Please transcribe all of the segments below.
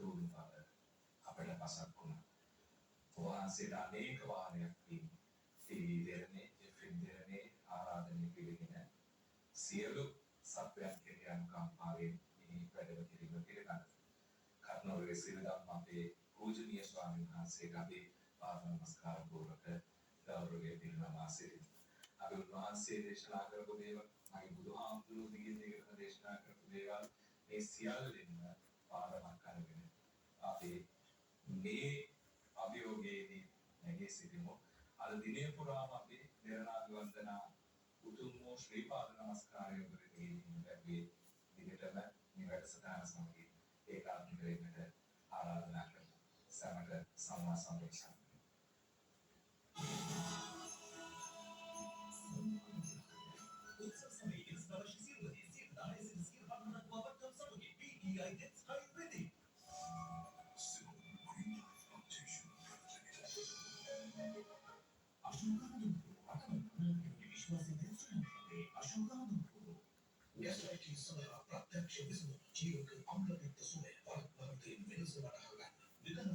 අඳුරු බව අපට පසක් වුණා. වහන්සේට අනේක වාරයක් ටීවී දෙරණේ FM දෙරණේ ආරාධනය පිළිගෙන සියලු සත්වයන් කෙරෙහි අනුකම්පාවෙන් මේ වැඩම කිරීම පිළිගන්න. කර්ණෝරේ සිරිදම් අපේ පූජනීය ස්වාමීන් වහන්සේගේ පාද නමස්කාර පූර්වක ගෞරවයෙන් පිළිනමා සිටිමි. අපි උන්වහන්සේ දේශනා කරපු දේවල්, මගේ බුදුහාමුදුරුවෝ දිගින් දේශනා කරපු දේවල් මේ සියල්ලින්ම පාඩමක් අරගෙන අපි මේ අභියෝගයේදී නැගී සිටිමු. අද දිනය පුරාම අපි දේරණාග වන්දනා උතුම් වූ ශ්‍රී පාද නමස්කාරය උදෙරදී ලැබී දිගටම මේ වැඩසටහන සමග ඒකාත්මික වෙන්නට ආරාධනා කරමු. සමග සම්මා සම්බුද්ධ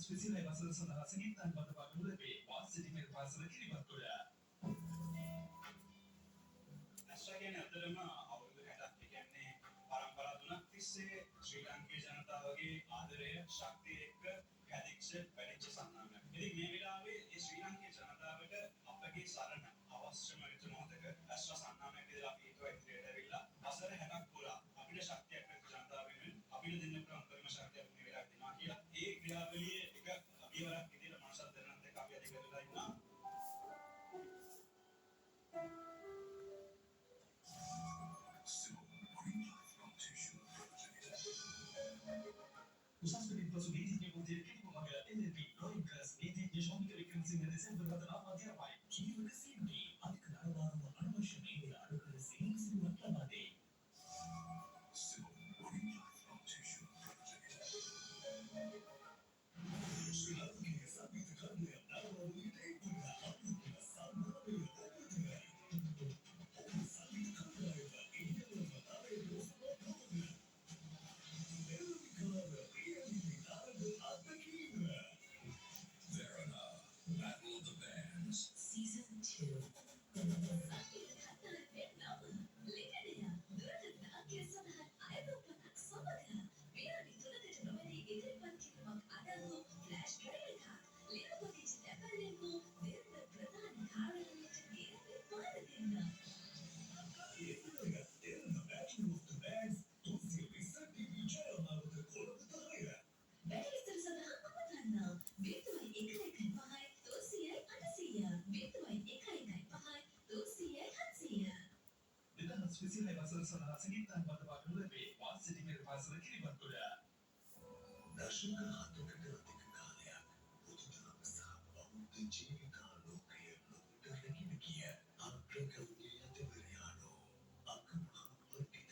ස්පෙෂල් වසර සඳහා සංගීතන් බඳ පාඩුවේ වාසිත මේ පාසල කිරිබත්තුල අශ්‍රයයන් අතරම අවුරුදු 60ක් කියන්නේ පරම්පරා තුනක් තිස්සේ ශ්‍රී ලාංකේය ජනතාවගේ ආදරය ශක්තිය එක්ක කැදිච්ච වැඩිච්ච සන්නාමයක්. ඉතින් මේ වෙලාවේ මේ ශ්‍රී ලාංකේය ජනතාවට අපගේ සරණ අවශ්‍යම විට මොහොතක අශ්‍ර සන්නාමයක් විදිහට අපි හිතුවා ඉදිරියට ඇවිල්ලා වසර 60ක් පුරා අපිට ශක්තියක් නැති ජනතාව වෙනුවෙන් අපිට දෙන්න පුළුවන් අන්තිම ශක්තියක් මේ වෙලාවට දෙනවා කියලා ඒ ක්‍රියාවලියේ එක අභිවරක් විදිහට මනසත් දැනනත් එක්ක අපි අද ඉගෙනලා ඉන්නවා. උසස් පෙළ පසු නීතිඥ පොතේ කිතුමග NLP ඩ්‍රොයිං ක්ලාස් නීතිඥ ශෝමික වික්‍රමසිංහ දෙසැම්බර් 14 අධ්‍යාපනය ජීවක සිද්ධි අධික නරඹාරුව අනවශ්‍ය මේවල අඩු කර සිහිංසිරුවක් ලබා දෙයි. ශ්‍රී ලාංකේය සංගීත කර්මය නරඹාරුව ඉතේ පුරා අපිට සම්මානය ඔබතුමයි. ඔබ සංගීත කර්මය ඉහළම තරයේ ඔබතුමයි. Battle of the Bands Season 2 special වසර සඳහා සංගීතන් බඳ පාඩුවේ වාසිත මේ පාසල කිරිබත්තුල දර්ශක හතුකට අධික කාලයක් බුදුදහම සහ බෞද්ධ ජීවිකා ලෝකයේ ලොවට රැගෙන ගිය අග්‍රගණ්‍ය යතිවරයාණෝ අගමහාපඬිත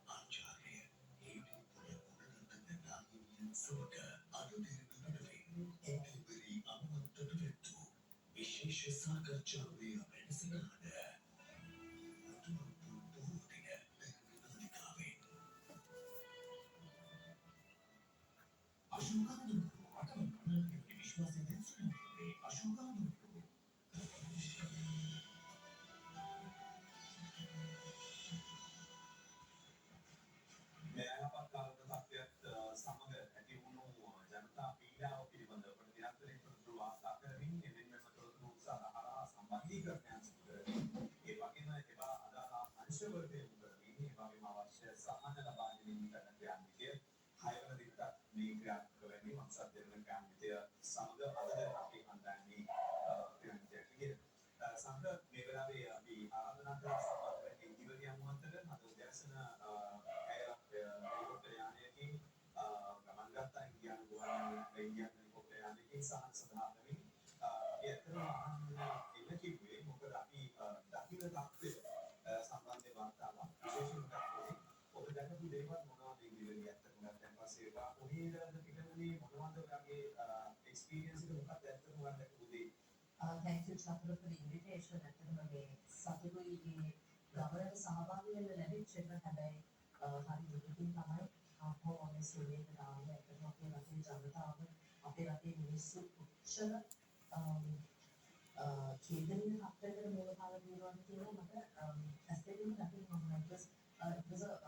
ආචාර්ය හේතු පුල උඩරතන නාහිමියන් සමග අද දිනවලින් එදිරිපරි අනුමතට වෙතු විශේෂ සාකච්ඡාවේ වැඩසටහන සමග ඇති වුණු ජනතා පීඩාව පිළිබඳව ප්‍රතිරක්ෂණය කරපු වාර්තා කරමින් එදිනෙම තොරතුරු උත්සාහහරහා සම්බන්ධීකරණයන් සිදු කරමින් ඒ වගේම ඒවා අදාළ අංශවලට යොමු කරමින් ඒ වගේම අවශ්‍ය සහන ලබා ගැනීම කරන ක්‍රියාන්විතය 6 වන දිනට මේ ක්‍රියාත්මක වෙන්නේ මක්සත් දෙරණ ක්‍රියාන්විතය සමග අද අපි හඳන්නේ ක්‍රියාන්විතයක් විදිහට සමග මේ වෙලාවේ අපි ආරාධනා කරන සම්බන්ධ වෙන්නේ ඉදිරිය යමු අතර අද උදෑසන හෙලිකොප්ටර් යානයකින් ගමන් ගත්තා ඉන්දියානු ගුවන් හෙලිකොප්ටර් යානයකින් සහන් සඳහා වෙමින් ඒතරම එන්න කිව්වේ මොකද අපි දකින්න තත්ත්වය සම්බන්ධ වාර්තාවක් විශේෂයෙන්ම ගත්තොත් ඔබ දැකපු දේවල් මොනවද ඉදිරියට ඇත්තටම ගත්තන් පස්සේ ඒවා කොහේද පිටුනේ මොනවද ඔයාගේ එක්ස්පීරියන්ස් එක මොකක්ද ඇත්තටම ඔයාලා දැකපු දේ Thank you Chakra for the invitation. ඇත්තටම මේ සතුටුයි මේ ගමනට සහභාගී වෙන්න ලැබිච්ච එක හැබැයි හරි දුකින් තමයි ආපහු සේවයට දාන්න එතන අපේ රටේ ජනතාව අපේ රටේ මිනිස්සු කොච්චර ඡේදනීය තත්ත්වයකට මූල කාරණා වෙනවද කියලා මට ඇත්තටම දකින්න මම it was a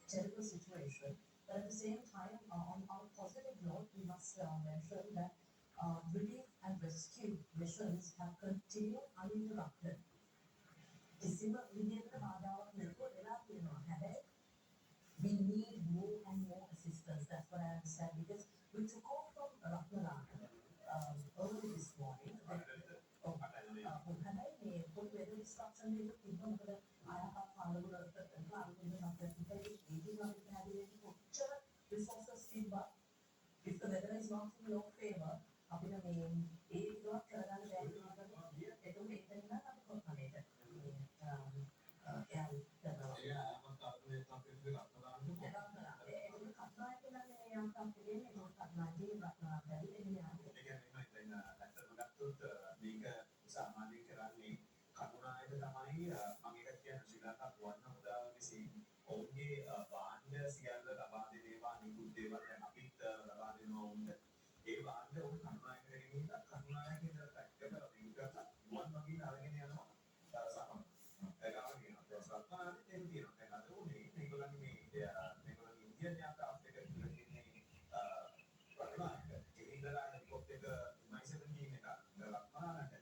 terrible situation. But at the same time, on a positive note, we must mention that relief and rescue missions have continued uninterrupted. කිසිම විදිහකට බාධාවක් නැතුව වෙලා තියෙනවා. හැබැයි we need more and more assistance. That's what I understand because we took off from Ratnalaka early this morning. හැබැයි මේ පොඩි weather disruption එකක් තිබුණා. මොකද අයහපත් පාලවලට කොච්චර resources තිබ්බා. If the weather is not in your favor, අපිට මේ ඒ විදිහට කරගන්න බැහැ වෙනවා. ඒක එතන අපි කොහොමද සාමාන්‍ය කරන්නේ කරුණායක තමයි මම එක කියන ශ්‍රී ලංකා ගුවන් හමුදාව විසින් ඔවුන්ගේ වාහන සියල්ල ලබා දෙන ඒවා නිකුත් දේවල් දැන් අපිත් ලබා දෙනවා උන්ට ඒ වාහන උන් කරුණායක දෙමින් කරුණායක ඉඳලා පැක්කලා විගත ගුවන් මගින් අරගෙන යනවා සමහර ඒගාගෙන සත්පානේ දෙන්න තියෙනවා දැන් අද උනේ මේගොල්ලන්ගේ මේගොල්ලන්ගේ ඉන්දියන් යාත්‍රාවක් එක ඉන්නේ කරුණායක ඉඳලා හෙලිකොප්ටර් එක M17 එක ලක්මානට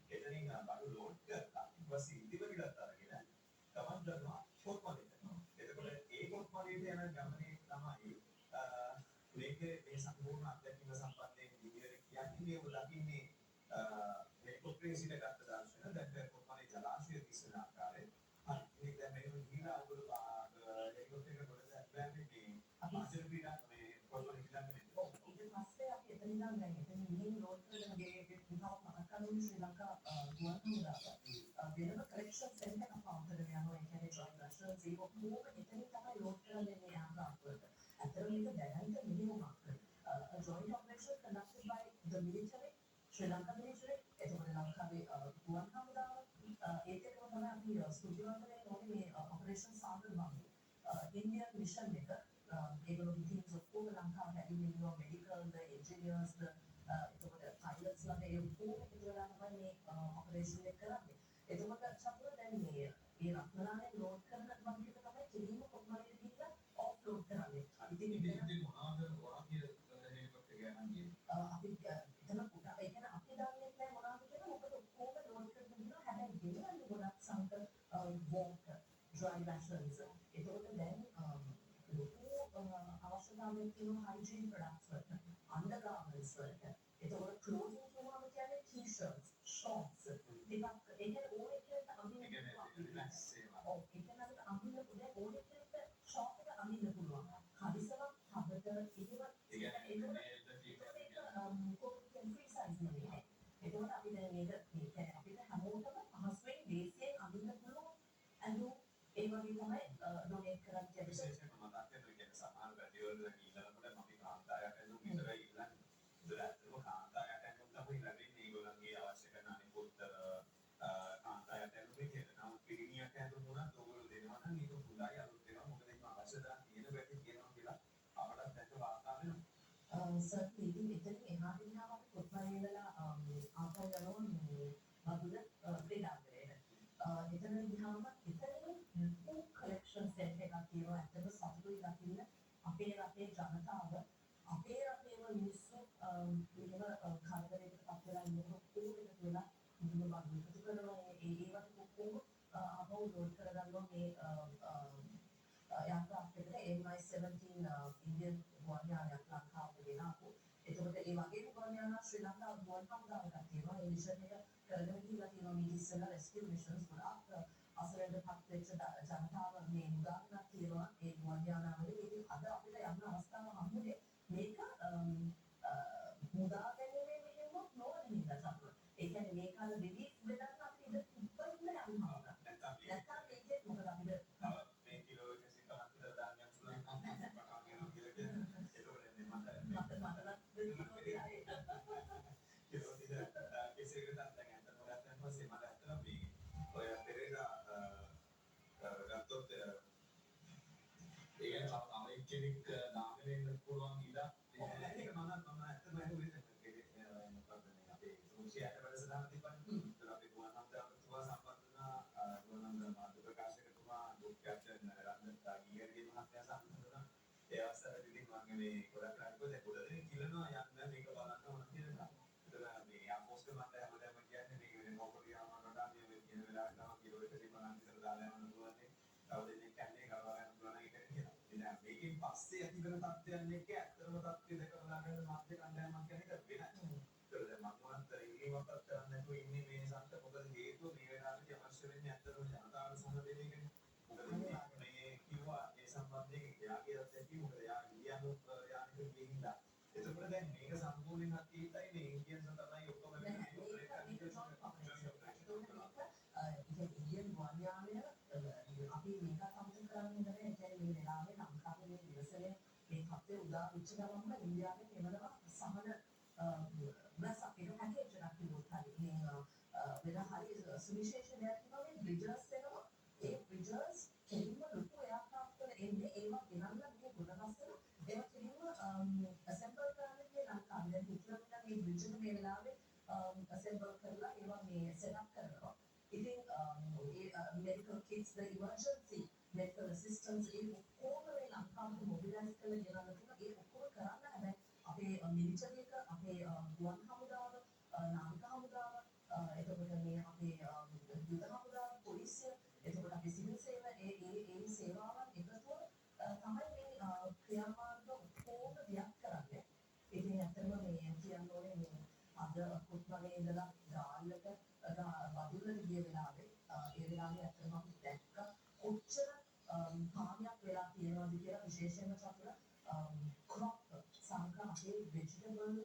එතනින් බඩු ලෝඩ් කරලා ඊපස්සේ ඉදිරියට අරගෙන ගමන් කරනවා කොත්මලේට. එතකොට ඒ කොත්මලේට යන ගමනේ තමයි මේකේ මේ සම්පූර්ණ අත්දැකීම සම්බන්ධයෙන් විදියට කියන්නේ ඔබ දකින්නේ හෙලිකොප්ටරේ සිට ගත්ත දර්ශන දැන් කොත්මලේ ජලාශය දිසන ආකාරය. හරි ඒක දැන් මේක ගිහිලා ඔයගොල්ලෝ හෙලිකොප්ටරේ කොට දැන් මේ මාසෙ පීඩා මේ කොත්මලේ ඉඳන් ඊට පස්සේ අපි එතන ඉඳන් දැන් එතන ඉන්නේ ලෝඩ් කරන ගේ විභාග මහකරුණු ශ්‍රී ලංකා ගුවන් හමුදාව වෙනම කලෙක්ෂන් සෙන්ටර් එකක් පවත්වගෙන යනවා. ඒ කියන්නේ ජොයින්ට් රෂන්ස් ඒක කොහොම එතනින් තමයි ලෝඩ් කරලා දෙන්නේ ආකාරයට. අතන මේක දැනන්ට මිනිමමක්. A joint operation conducted by the military, Sri Lanka military, එතකොට ලංකාවේ ගුවන් හමුදාව ඒකේම තමයි අපි ස්තුතිවන්තනේ ඕනේ මේ ඔපරේෂන් සාගර බංගු. ඉන්දියන් මිෂන් එක ඒගොල්ලෝ teams ඔක්කොම ලංකාවට ඇවිල්ලා ඉන්නවා මෙඩිකල් එන්ජිනියර්ස් එතකොට පයිලට්ස් ලා ඒ ඔක්කොම ඉදලා තමයි මේ ඔපරේෂන් එක කරන්නේ. එතකොට චතුර දැන් මේ රත්නලානේ ලෝඩ් කරන බංගුවක තමයි කෙලින්ම කොහොමද දීලා ඔෆ්ලෝඩ් කරන්නේ. ඉතින් ඉතින් මොනවාද වාක්‍ය හෙලිකොප්ටර් ගෑනන්නේ අපි එතන පුතා ඒ කියන්නේ අපි දන්නේ නැහැ මොනවද කියලා මොකද ඔක්කොම ලෝඩ් කරගෙන ඉන්නවා. හැබැයි ගෙනල්ලා ගොඩක් සංක වෝටර් dry rations. එතකොට දැන් ලොකු අවශ්‍යතාවයක් තියෙනවා hygiene products වලට, undergarments වලට. එතකොට clothing කියනවා කියන්නේ t-shirts, shorts, ටිකක් ඒ කියන්නේ ඕනේ කියලා අඳින්න රිලැක්ස් ඒවා. ඔව් ඒ කියන්නේ අපිට අඳින්න පුළුවන් ඕනේ කියලා short එක අඳින්න පුළුවන්. හදිසවක් හබට free size නෙවෙයි. එතකොට අපි දැන් මේක කියන්නේ අපිට හැමෝටම පහසුවෙන් දේශයෙන් අඳින්න පුළුවන් ඇඳුම් ඒ වගේ තමයි ඩොනේට් කරන්න කියන්නේ. විශේෂයෙන්ම මතක් කරගන්න කියන්නේ සමහර වැඩිවල ඊළඟට අපි කාන්තාරයක් ඇඳුම් විතරයි ඉල්ලන්නේ. ඒතර ඇත්තටම කාන්තාරයක් ඇඳුම් තමයි ලැබෙන්නේ ඒගොල්ලන්ගේ අවශ්‍ය කරන අනිකුත් කාන්තාරයක් ඇඳුම් විදියට. නමුත් පිරිමියක් ඇඳුම් උනත් ඕගොල්ලෝ දෙනවා නම් ඒක හොඳයි අලුත් වෙනවා. මොකද ඒක අවශ්‍යතාව තියෙන වැඩි කියනවා කියලා අපටත් දැක්ක වාර්තා වෙනවා. සර් ඉතින් එතන එහාට ගියාම අපි කොත්මලේ ඉඳලා ආපහු යනවා මේ බබුල ක්‍රීඩාංගණයට. එතන ගියාම එතන full collection center එකක් තියෙනවා. ඇත්තටම සතුටුයි දකින්න අපේ රටේ ජනතාව අපේ රටේම මිනිස්සු මෙහෙම කරදරයකට පත් වෙලා ඉන්නකොට කොහොමද කියලා මුලින්ම බබුල් එකතු කරනවා. ඒවට ඔක්කොම ආපහු ලෝඩ් කරගන්නවා මේ යාත්‍රාවක් එකට MI17 ඉන්දියන් ගුවන් යානයක් ලංකාවට ගෙනාවු. එතකොට ඒ වගේම ගුවන් යාන ශ්‍රී ලංකා ගුවන් හමුදාවකට තියෙනවා. ඒ මිෂන් එක කරගෙන ගිහිල්ලා තියෙනවා. මේ ඉස්සෙල්ලා රෙස්කියු මිෂන්ස් ගොඩාක් අසරණපත් වෙච්ච ජනතාව මේ උදාහරණයක් තියෙනවා. ඒ ගුවන් යානාවල ඉතින් අද අපිට යන්න අවස්ථාව හම්බුනේ මේක මුදා ගැනීමේ මෙහෙයුමක් නොවන හින්දා තමයි. ඒ කියන්නේ මේ කාලේ රිලීස් දෙන්න අපිට ඉඳ ඉන්න යනවා. නැත්නම් මේකේ මොකද අපිට මේ කිලෝ 170 දාන්නක් පුළුවන් පටන් ගන්නවා කියලා කියන්නේ. ඒකෝනේ කිලෝ දින කෙසේකට දැන් අතන ගත්තන් පස්සේ මට ඇත්තටම මේ ඔය පෙරේදා ගත්තොත් ඒ කියන්නේ කෙනෙක් දාගෙන ඉන්න පුළුවන් ඉඩක් ඒක මම ඇත්තම හිතුවේ මොකක්ද මේ අපේ සෝෂියල් වැඩසටහන තිබ්බනේ. ඒතර අපේ ගුවන් හමුදාවතුමා සම්බන්ධ වුණා ගුවන් මාධ්‍ය ප්‍රකාශකතුමා දුක්ඛයන් රන්දා ගියර්ගේ මහත්මයා සම්බන්ධ වුණා. ඒ අවස්ථාවේදී මම මේ ගොඩක් අරකෝ දැන් ගොඩ දෙනෙක් කිලනවා යන්න මේක බලන්න ඕන කියලා. ඒතර මේ අපෝස්ට් මට හැමදාම කියන්නේ මේක වෙන මොකද යනවා මේ කියන වෙලාවට තමයි කිලෝමීටර් 50 විතර දාලා යන්න පුළුවන්. තව දෙනෙක් කන්නේ කරවා ගන්න පුළුවන් එක කියලා. ඉතින් මේකෙන් පස්සේ ඇති වෙන තත්ත්වයන් එක්ක ඇත්තම තත්ත්වය දැකලා ගන්න මාධ්‍ය කණ්ඩායමක් කියන එක වෙනයි. ඒතර දැන් මම මොනවද ඉල්ලීමක්වත් කරන්නේ නැතුව ඉන්නේ මේ සංස්ථ මොකද හේතුව මේ වෙලාවට අවශ්‍ය වෙන්නේ ඇත්තටම ජනතාවට සම්බන්ධ එකනේ. මොකද මේ කිව්වා ඒ සම්බන්ධයෙන් එයාගේ අත්දැකීම මොකද එයා ඉන්දියානු යානික ගිහින්දා. එතකොට දැන් මේක සම්පූර්ණයෙන් අතීතයි මේ ඉන්දියන්ස් තමයි ඔක්කොම ඉන්දියන් වාන්යාමය අපි මේක සම්පූර්ණ කරන්නේ නැහැ. ඒ කියන්නේ මේ වෙලාවේ ලංකාවේ මේ දිවසනේ මේ තත්ත්වය උදා වෙච්ච ගමන්ම ඉන්දියාවේ කෙමනවා සහන බස් අපේ පැකේජ් එකක් තිබුණා. මේ වෙන හරි සුවිශේෂ දෙයක් තිබුණා මේ බ්‍රිජර්ස් වෙනවා. ඒ බ්‍රිජර්ස් කෙලින්ම ලොකු එයාක්‍රාෆ්ට් වල එන්නේ ඒවා ගෙනල්ලා මේ ගොඩනස්සන ඒවා කෙලින්ම ඇසෙම්බල් කරන්න කියන ලංකාවේ දැන් හිතලා මේ බ්‍රිජ් එක මේ වෙලාවේ ඇසෙම්බල් කරලා ඒවා මේ සෙට් අප් කරනවා. ඉතින් medical kits, the emergency medical assistance ඒ ඔක්කොම මේ ලංකාවට මොබිලයිස් කරලා ගෙනල්ලා තියෙනවා. ඒ ඔක්කොම කරන්න හැබැයි අපේ මිලිටරි එක අපේ ගුවන් හමුදාව නාවික හමුදාව එතකොට මේ අපේ යුද හමුදාව පොලිසිය එතකොට අපේ සිවිල් සේව ඒ සේවාවන් එකතුව තමයි මේ ක්‍රියාමාර්ග ඔක්කොම දියත් කරන්නේ. ඉතින් ඇත්තටම මේ කියන්න ඕනේ මේ අද කුත්මලේ ඉඳලා ගාල්ලට බදුල්ලට ගිය වෙලාවේ ඒ වෙලාවේ ඇත්තටම අපි දැක්ක කොච්චර කාර්යයක් වෙලා තියෙනවද කියලා විශේෂයෙන්ම අපේ ක්‍රොප් සංකල්ප අපේ වෙජිටබල්